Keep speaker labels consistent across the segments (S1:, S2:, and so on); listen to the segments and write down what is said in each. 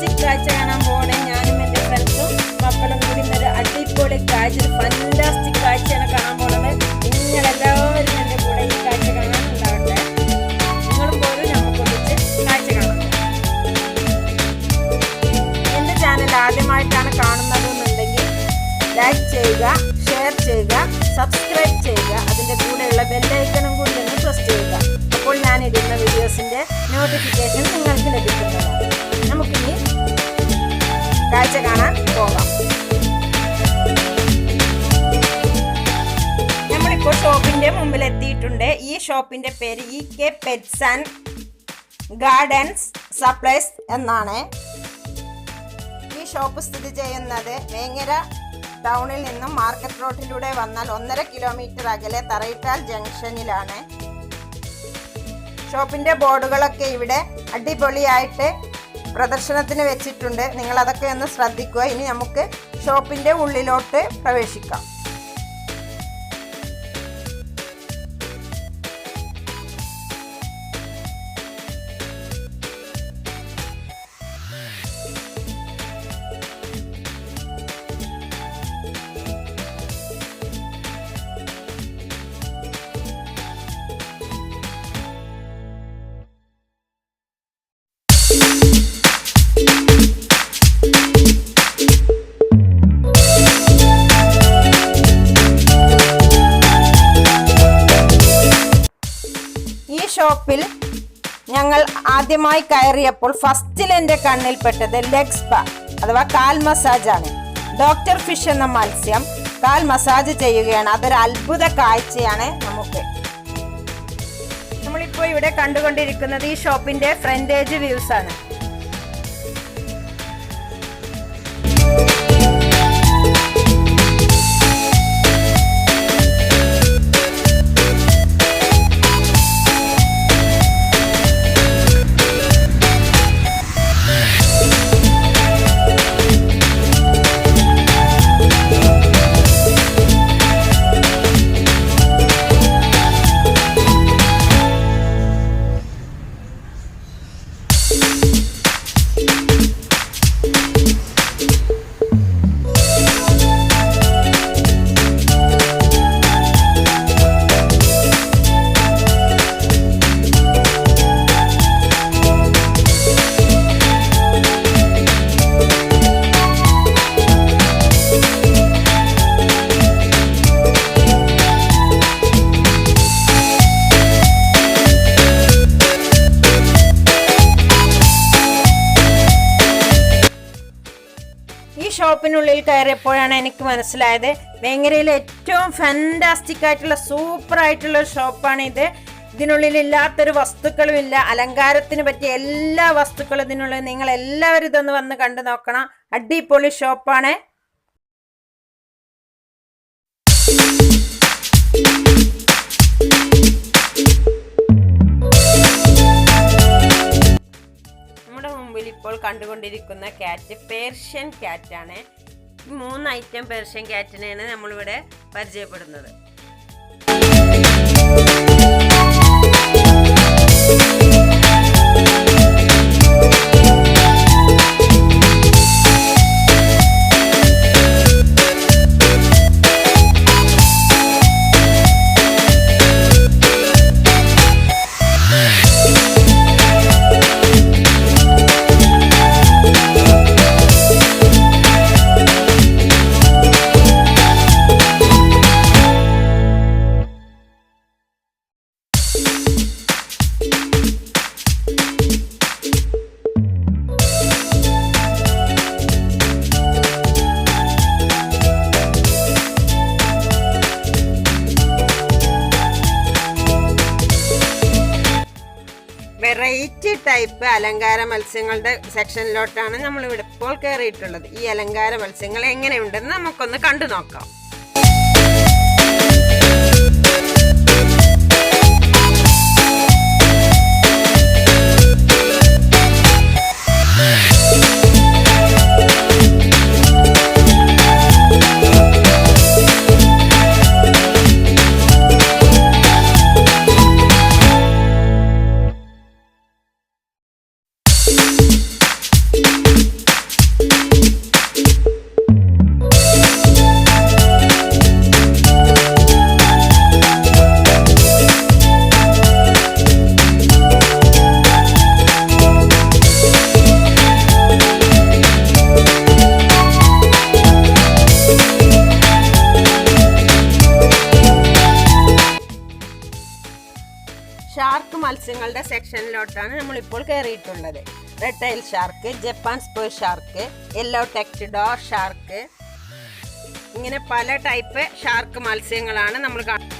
S1: Fantastic കാഴ്ച കാണാൻ പോകണേ. ഞാനും എൻ്റെ ഫ്രണ്ട്സും മക്കളും കൂടി ഇന്നൊരു അടിപൊളി കാഴ്ച, ഒരു ഫാന്റാസ്റ്റിക് കാഴ്ചയാണ് കാണാൻ പോണത്. നിങ്ങളെല്ലാവരും എൻ്റെ കൂടെ ഈ കാഴ്ച കാണാൻ ഉണ്ടാവട്ടെ. നിങ്ങളും പോലും നമുക്കൊന്നിച്ച് കാഴ്ച കാണാം. എൻ്റെ ചാനൽ ആദ്യമായിട്ടാണ് കാണുന്നതെന്നുണ്ടെങ്കിൽ ലൈക്ക് ചെയ്യുക, ഷെയർ ചെയ്യുക, സബ്സ്ക്രൈബ് ചെയ്യുക. അതിൻ്റെ കൂടെയുള്ള ബെല്ലൈക്കണും കൂടി ഒന്ന് പ്രസ് ചെയ്യുക. അപ്പോൾ ഞാനിടുന്ന വീഡിയോസിൻ്റെ നോട്ടിഫിക്കേഷൻ നിങ്ങൾക്ക് ലഭിക്കുന്നതാണ്. നമുക്കിനി കാഴ്ച കാണാൻ പോകാം. നമ്മളിപ്പോൾ ഷോപ്പിൻ്റെ മുമ്പിൽ എത്തിയിട്ടുണ്ട്. ഈ ഷോപ്പിൻ്റെ പേര് EK pets and gardens supplies എന്നാണ്. ഈ ഷോപ്പ് സ്ഥിതി ചെയ്യുന്നത് വേങ്ങര ടൗണിൽ നിന്നും മാർക്കറ്റ് റോഡിലൂടെ വന്നാൽ 1.5 കിലോമീറ്റർ അകലെ തറയിട്ടാൽ ജംഗ്ഷനിലാണ്. ഷോപ്പിൻ്റെ ബോർഡുകളൊക്കെ ഇവിടെ അടിപൊളിയായിട്ട് പ്രദർശനത്തിന് വെച്ചിട്ടുണ്ട്. നിങ്ങളതൊക്കെ ഒന്ന് ശ്രദ്ധിക്കുക. ഇനി നമുക്ക് ഷോപ്പിൻ്റെ ഉള്ളിലോട്ട് പ്രവേശിക്കാം. ഷോപ്പിൽ ഞങ്ങൾ ആദ്യമായി കയറിയപ്പോൾ ഫസ്റ്റിൽ എൻ്റെ കണ്ണിൽപ്പെട്ടത് ലെഗ് സ്പാ അഥവാ കാൽ മസാജാണ്. ഡോക്ടർ ഫിഷ് എന്ന മത്സ്യം കാൽ മസാജ് ചെയ്യുകയാണ്. അതൊരു അത്ഭുത കാഴ്ചയാണ്. നമ്മളിപ്പോൾ ഇവിടെ കണ്ടുകൊണ്ടിരിക്കുന്നത് ഈ ഷോപ്പിന്റെ ഫ്രണ്ടേജ് വ്യൂസ് ആണ്. ഷോപ്പിനുള്ളിൽ കയറിയപ്പോഴാണ് എനിക്ക് മനസ്സിലായത് വേങ്ങരയിലെ ഏറ്റവും ഫാന്റാസ്റ്റിക് ആയിട്ടുള്ള സൂപ്പർ ആയിട്ടുള്ള ഒരു ഷോപ്പാണ് ഇത്. ഇതിനുള്ളിൽ ഇല്ലാത്തൊരു വസ്തുക്കളും ഇല്ല. അലങ്കാരത്തിന് പറ്റിയ എല്ലാ വസ്തുക്കളും ഇതിനുള്ളിൽ. നിങ്ങൾ എല്ലാവരും ഇതൊന്ന് വന്ന് കണ്ടു നോക്കണം. അടിപൊളി ഷോപ്പാണ്. ഇപ്പോൾ കണ്ടുകൊണ്ടിരിക്കുന്ന ക്യാറ്റ് പേർഷ്യൻ ക്യാറ്റാണ്. 3 ഐറ്റം പേർഷ്യൻ ക്യാറ്റിനെയാണ് നമ്മളിവിടെ പരിചയപ്പെടുന്നത്. വെറൈറ്റി ടൈപ്പ് അലങ്കാര മത്സ്യങ്ങളുടെ സെക്ഷനിലോട്ടാണ് നമ്മളിവിടെ ഇപ്പോൾ കയറിയിട്ടുള്ളത്. ഈ അലങ്കാര മത്സ്യങ്ങൾ എങ്ങനെയുണ്ടെന്ന് നമുക്കൊന്ന് കണ്ടു നോക്കാം. മത്സ്യങ്ങളുടെ സെക്ഷനിലോട്ടാണ് നമ്മളിപ്പോൾ കയറിയിട്ടുള്ളത്. Red tail shark, Japan spear shark, yellow tuxedo shark, ഇങ്ങനെ പല ടൈപ്പ് ഷാർക്ക് മത്സ്യങ്ങളാണ് നമ്മൾ കാണുന്നത്.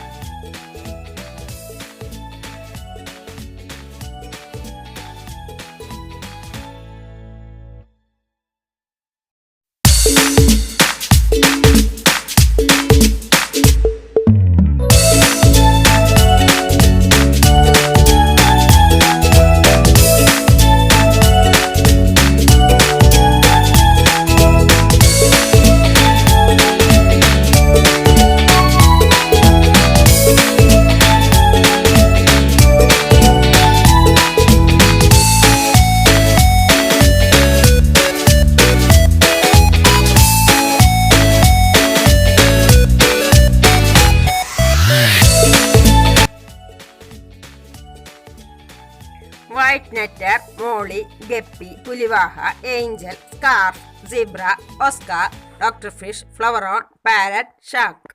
S1: വൈറ്റ് നെറ്റർ, മോളി, ഗപ്പി, പുലിവാഹ, angel, scarf, zebra, oscar, doctor fish, ഫ്ലവറോൺ, പാരറ്റ്, ഷാർക്ക്.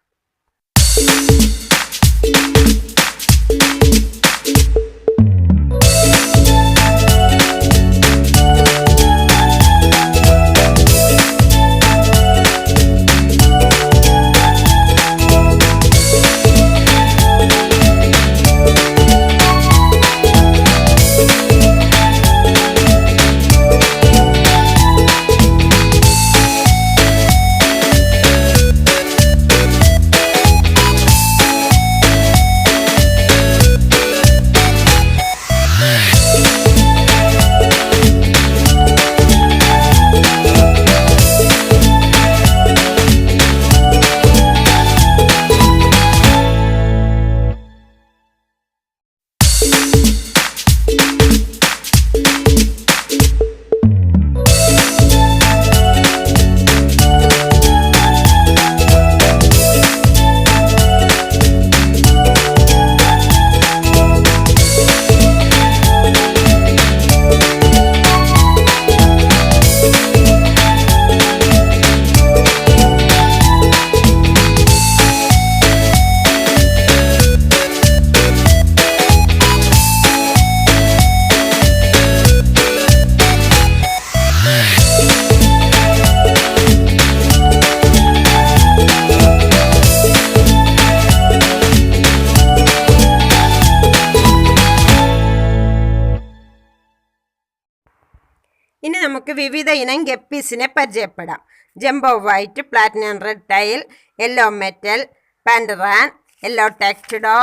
S1: ഇനി നമുക്ക് വിവിധ ഇനം ഗപ്പീസിനെ പരിചയപ്പെടാം. Jumbo white, platinum red tail, yellow metal, പാൻഡറാൻ, yellow tuxedo,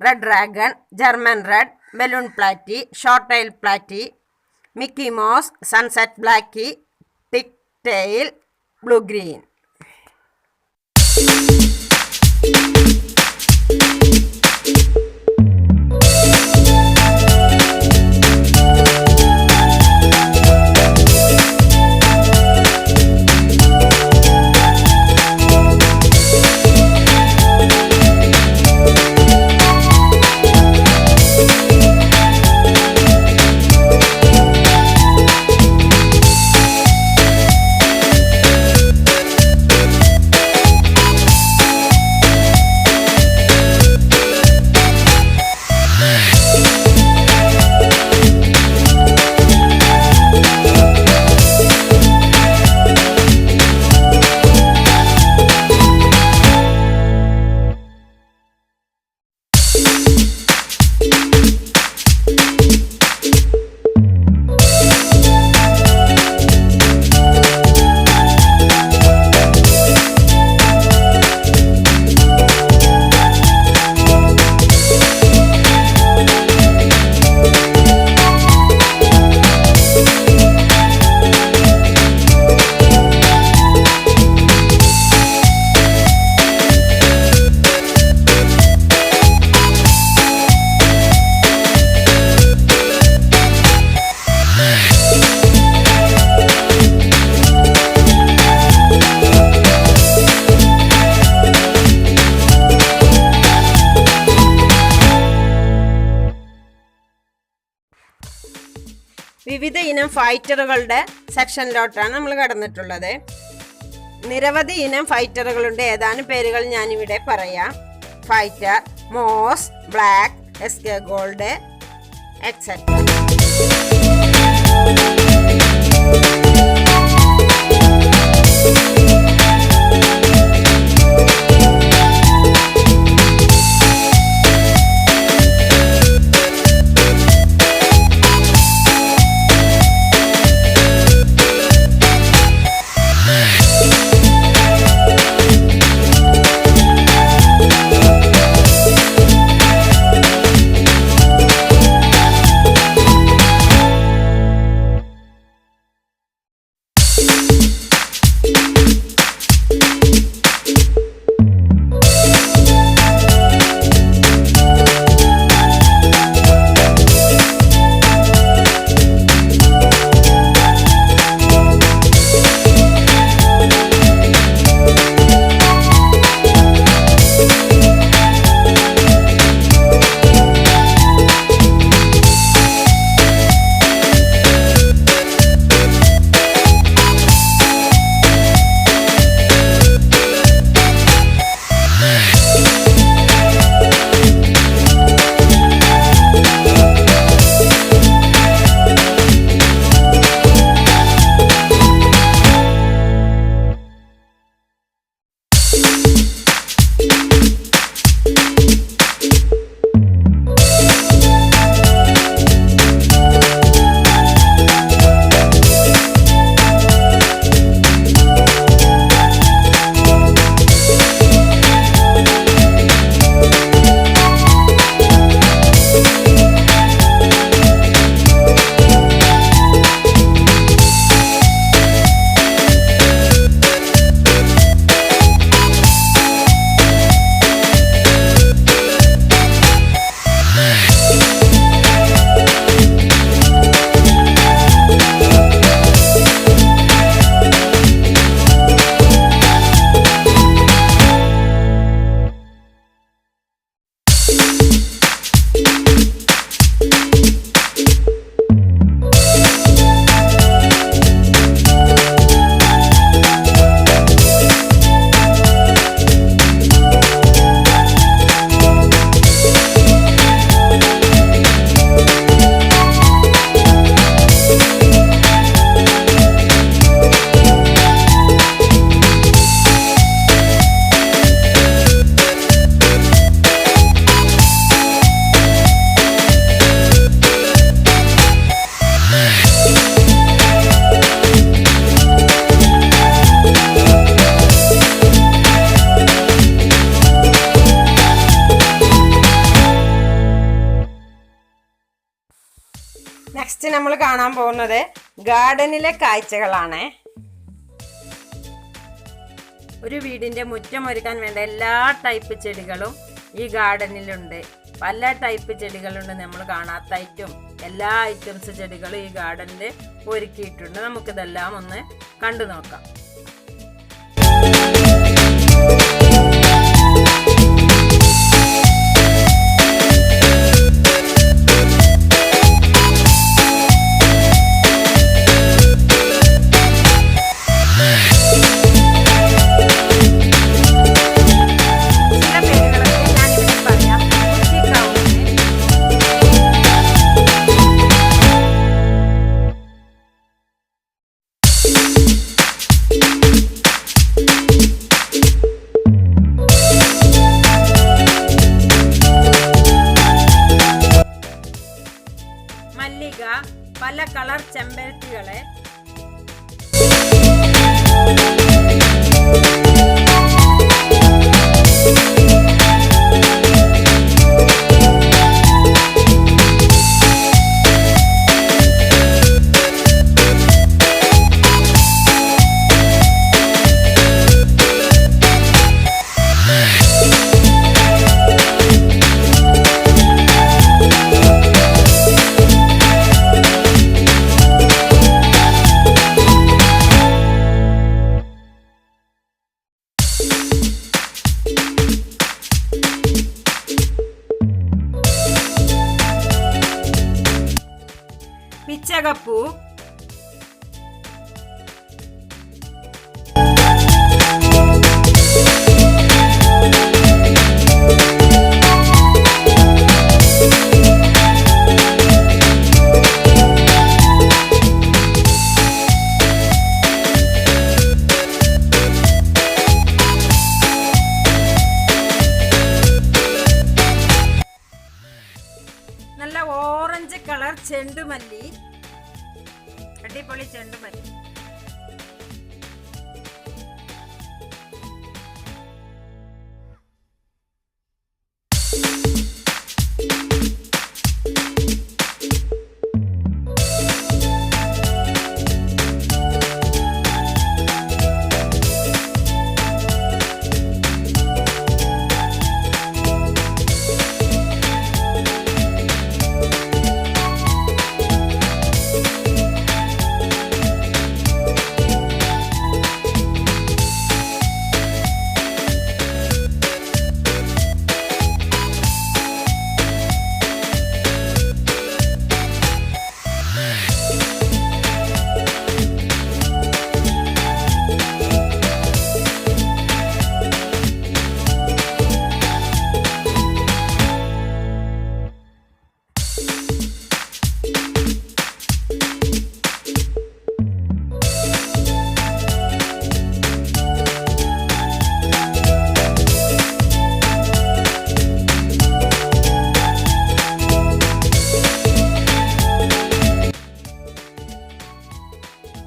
S1: red dragon, German red, balloon platy, short tail platy, Mickey mouse, sunset blacky, tick tail, blue green. വിവിധ ഇനം ഫൈറ്ററുകളുടെ സെക്ഷനിലോട്ടാണ് നമ്മൾ കടന്നിട്ടുള്ളത്. നിരവധി ഇനം ഫൈറ്ററുകളുണ്ട്. ഏതാനും പേരുകൾ ഞാനിവിടെ പറയാം. ഫൈറ്റർ, മോസ്, ബ്ലാക്ക്, എസ്കേ ഗോൾഡ്, etc. നെക്സ്റ്റ് നമ്മൾ കാണാൻ പോകുന്നത് ഗാർഡനിലെ കാഴ്ചകളാണ്. ഒരു വീടിൻ്റെ മുറ്റം ഒരുക്കാൻ വേണ്ട എല്ലാ ടൈപ്പ് ചെടികളും ഈ ഗാർഡനിലുണ്ട്. പല ടൈപ്പ് ചെടികളുണ്ട്, നമ്മൾ കാണാത്ത ഐറ്റം എല്ലാ ഐറ്റംസ് ചെടികളും ഈ ഗാർഡനിൽ ഒരുക്കിയിട്ടുണ്ട്. നമുക്കിതെല്ലാം ഒന്ന് കണ്ടു നോക്കാം. മല്ലിക, പല കളർ ചെമ്പരത്തികളെ പിച്ചകപ്പൂ, അടിപൊളി ചെണ്ടുമല്ലി.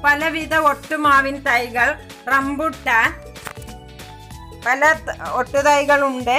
S1: പലവിധ ഒട്ടുമാവിൻ തൈകൾ, റംബുട്ടാൻ, പല ഒട്ടുതൈകളുണ്ട്.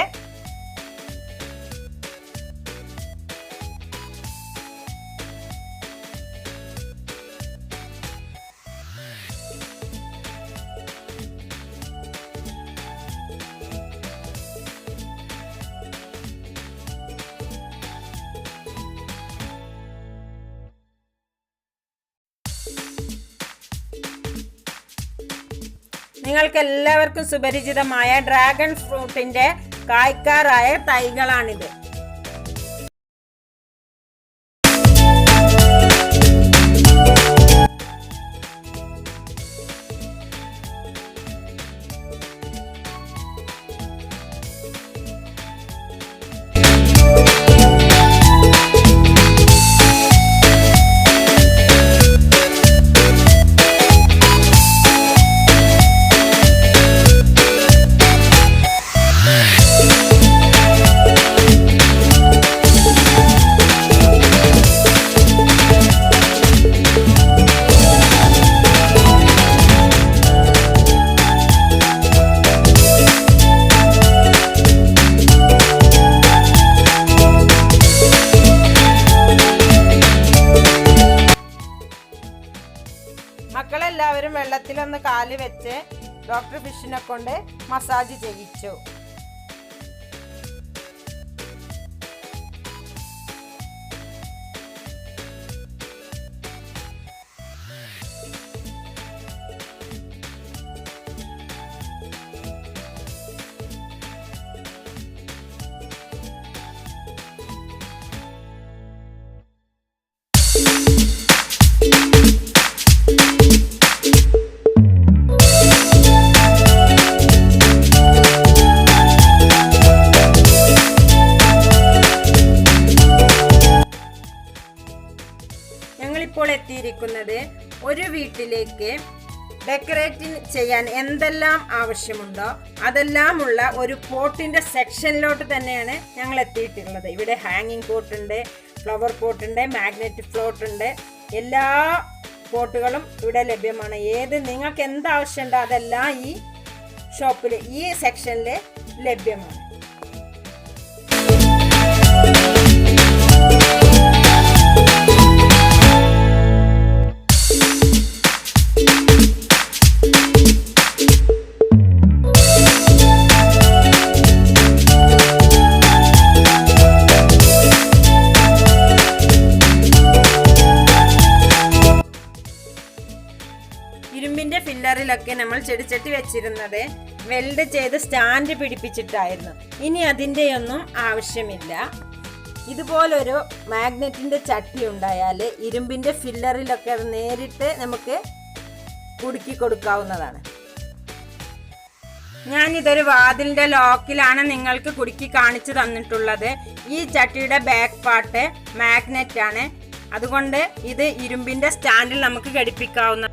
S1: നിങ്ങൾക്ക് എല്ലാവർക്കും സുപരിചിതമായ ഡ്രാഗൺ ഫ്രൂട്ടിന്റെ കായ്ക്കാറായ തൈകളാണിത്. മക്കളെല്ലാവരും വെള്ളത്തിലൊന്ന് കാല് വെച്ച് ഡോക്ടർ ഫിഷിനെ കൊണ്ട് മസാജ് ചെയ്യിച്ചു. ഞങ്ങളിപ്പോൾ എത്തിയിരിക്കുന്നത് ഒരു വീട്ടിലേക്ക് ഡെക്കറേറ്റ് ചെയ്യാൻ എന്തെല്ലാം ആവശ്യമുണ്ടോ അതെല്ലാമുള്ള ഒരു പോട്ടിന്റെ സെക്ഷനിലോട്ട് തന്നെയാണ് ഞങ്ങൾ എത്തിയിട്ടുള്ളത്. ഇവിടെ ഹാങ്ങിങ് പോട്ടുണ്ട്, ഫ്ലവർ പോട്ടുണ്ട്, മാഗ്നറ്റ് ഫ്ലോട്ട് ഉണ്ട്. എല്ലാ പോട്ടുകളും ഇവിടെ ലഭ്യമാണ്. നിങ്ങൾക്ക് എന്താവശ്യമുണ്ടോ അതെല്ലാം ഈ ഷോപ്പിൽ, ഈ സെക്ഷനിൽ ലഭ്യമാണ്. ഇരുമ്പിന്റെ ഫില്ലറിലൊക്കെ നമ്മൾ ചെടിച്ചട്ടി വെച്ചിരുന്നത് വെൽഡ് ചെയ്ത് സ്റ്റാൻഡ് പിടിപ്പിച്ചിട്ടായിരുന്നു. ഇനി അതിൻ്റെയൊന്നും ആവശ്യമില്ല. ഇതുപോലൊരു മാഗ്നറ്റിന്റെ ചട്ടി ഉണ്ടായാൽ ഇരുമ്പിന്റെ ഫില്ലറിലൊക്കെ അത് നേരിട്ട് നമുക്ക് കുടുക്കി കൊടുക്കാവുന്നതാണ്. ഞാനിതൊരു വാതിലിന്റെ ലോക്കിലാണ് നിങ്ങൾക്ക് കുടുക്കി കാണിച്ചു തന്നിട്ടുള്ളത്. ഈ ചട്ടിയുടെ ബാക്ക് പാർട്ട് മാഗ്നറ്റ് ആണ്. അതുകൊണ്ട് ഇത് ഇരുമ്പിന്റെ സ്റ്റാൻഡിൽ നമുക്ക് ഘടിപ്പിക്കാവുന്ന.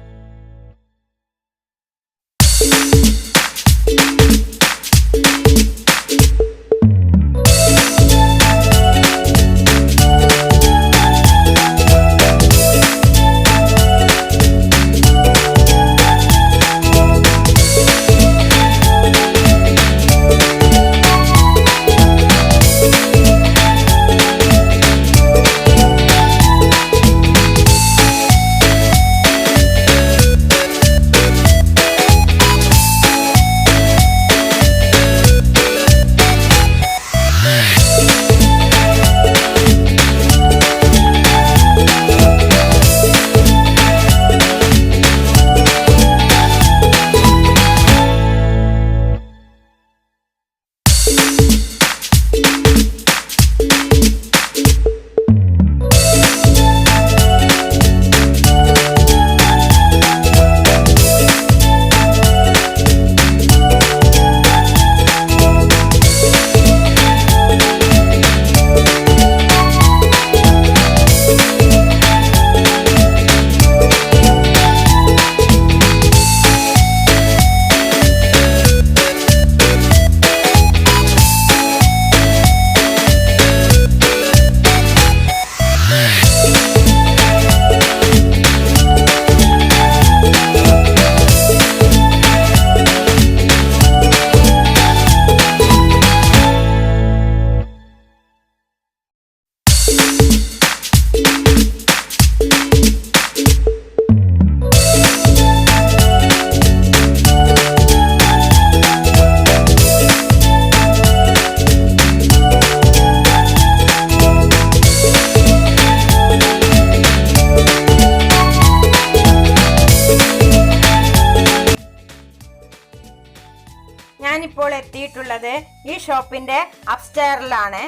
S1: ഞാനിപ്പോൾ എത്തിയിട്ടുള്ളത് ഈ ഷോപ്പിന്റെ അപ്സ്റ്റെയറിലാണ്.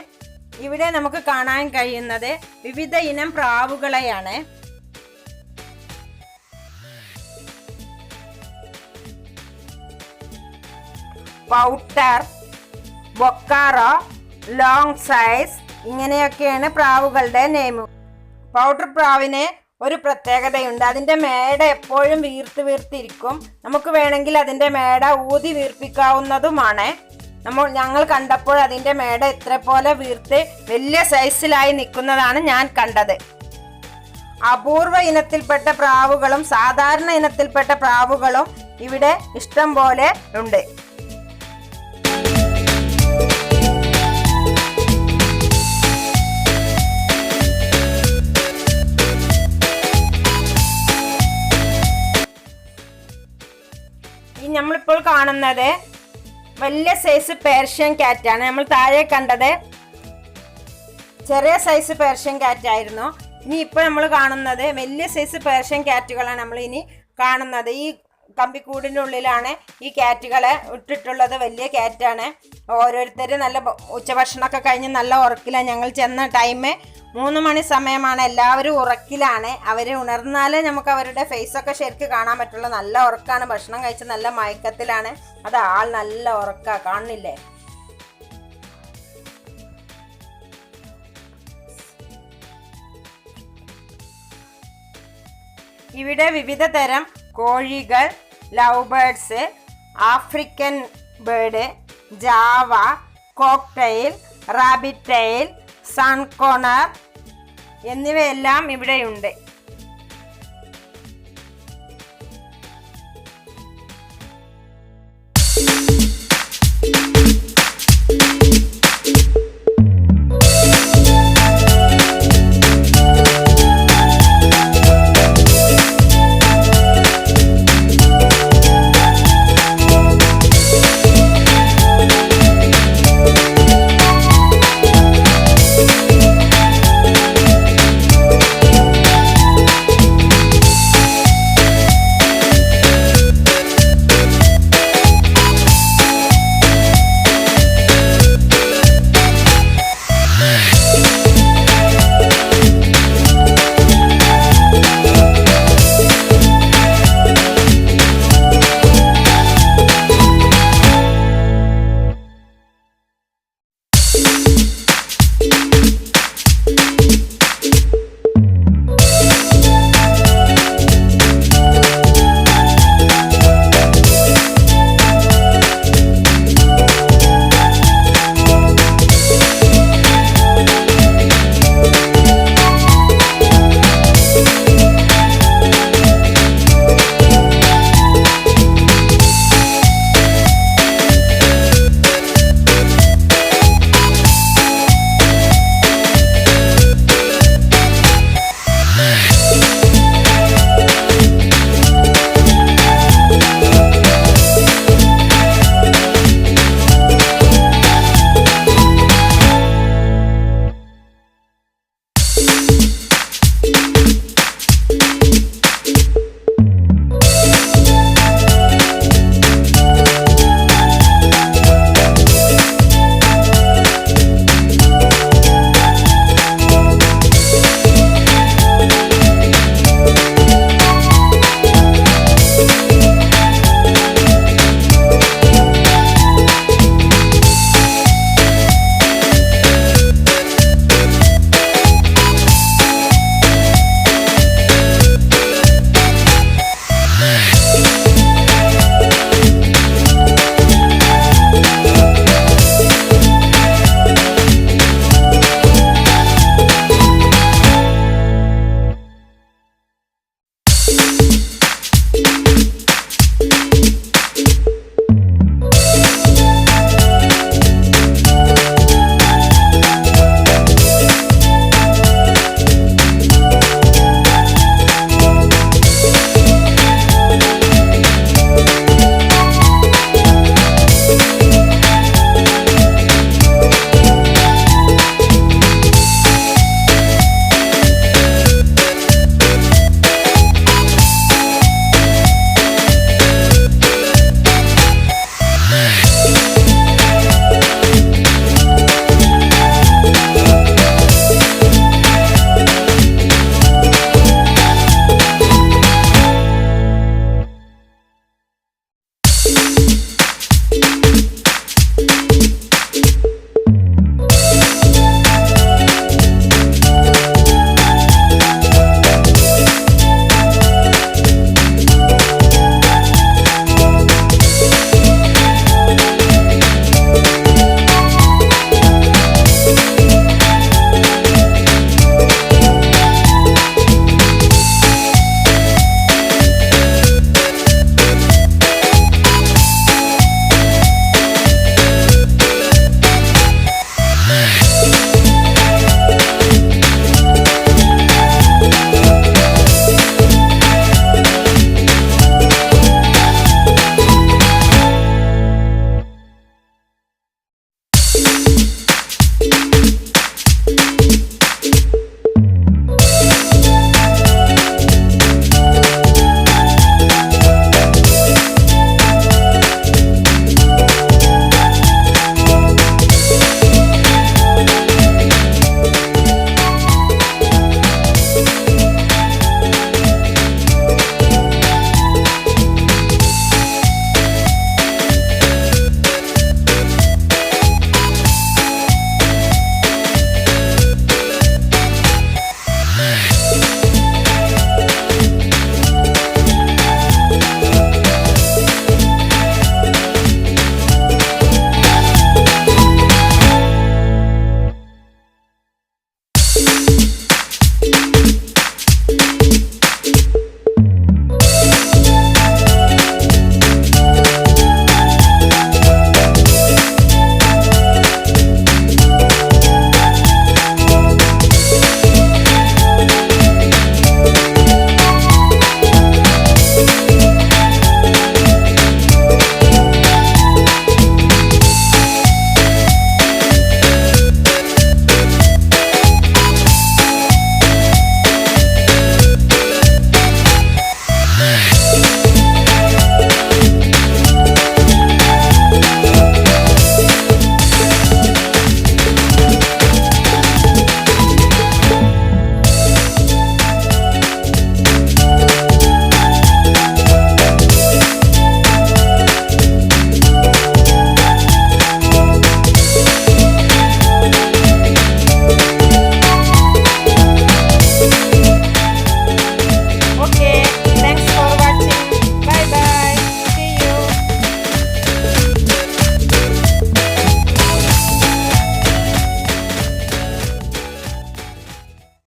S1: ഇവിടെ നമുക്ക് കാണാൻ കഴിയുന്നത് വിവിധ ഇനം പ്രാവുകളെയാണ്. പൗട്ടർ, ബൊക്കാറോ, ലോങ് സൈസ് ഇങ്ങനെയൊക്കെയാണ് പ്രാവുകളുടെ നെയിം. പൗഡർ പ്രാവിന് ഒരു പ്രത്യേകതയുണ്ട്. അതിൻ്റെ മേട എപ്പോഴും വീർത്തിരിക്കും. നമുക്ക് വേണമെങ്കിൽ അതിൻ്റെ മേട ഊതി വീർപ്പിക്കാവുന്നതുമാണ്. ഞങ്ങൾ കണ്ടപ്പോൾ അതിൻ്റെ മേട ഇത്ര പോലെ വീർത്ത് വലിയ സൈസിലായി നിൽക്കുന്നതാണ് ഞാൻ കണ്ടത്. അപൂർവ ഇനത്തിൽപ്പെട്ട പ്രാവുകളും സാധാരണ ഇനത്തിൽപ്പെട്ട പ്രാവുകളും ഇവിടെ ഇഷ്ടം പോലെ ഉണ്ട്. നമ്മളിപ്പോൾ കാണുന്നത് വലിയ സൈസ് പേർഷ്യൻ ക്യാറ്റാണ്. നമ്മൾ താഴെ കണ്ടത് ചെറിയ സൈസ് പേർഷ്യൻ ക്യാറ്റ് ആയിരുന്നു. ഇനി ഇപ്പോൾ നമ്മൾ കാണുന്നത് വലിയ സൈസ് പേർഷ്യൻ ക്യാറ്റുകളാണ് നമ്മൾ ഇനി കാണുന്നത്. ഈ കമ്പിക്കൂടിൻ്റെ ഉള്ളിലാണ് ഈ ക്യാറ്റുകളെ ഇട്ടിട്ടുള്ളത്. വലിയ ക്യാറ്റാണ്. ഓരോരുത്തർ നല്ല ഉച്ചഭക്ഷണമൊക്കെ കഴിഞ്ഞ് നല്ല ഉറക്കിലാണ്. ഞങ്ങൾ ചെന്ന ടൈം 3 മണി സമയമാണ്. എല്ലാവരും ഉറക്കിലാണ്. അവർ ഉണർന്നാലേ നമുക്ക് അവരുടെ ഫേസൊക്കെ ശരിക്കും കാണാൻ പറ്റുള്ളൂ. നല്ല ഉറക്കാണ്. ഭക്ഷണം കഴിച്ച് നല്ല മയക്കത്തിലാണ്. അത് ആൾ നല്ല ഉറക്കാ, കാണുന്നില്ലേ? ഇവിടെ വിവിധ തരം കോഴികൾ, love birds, African bird, Java, cockatiel, rabbit tail, sun conure എന്നിവയെല്ലാം ഇവിടെയുണ്ട്.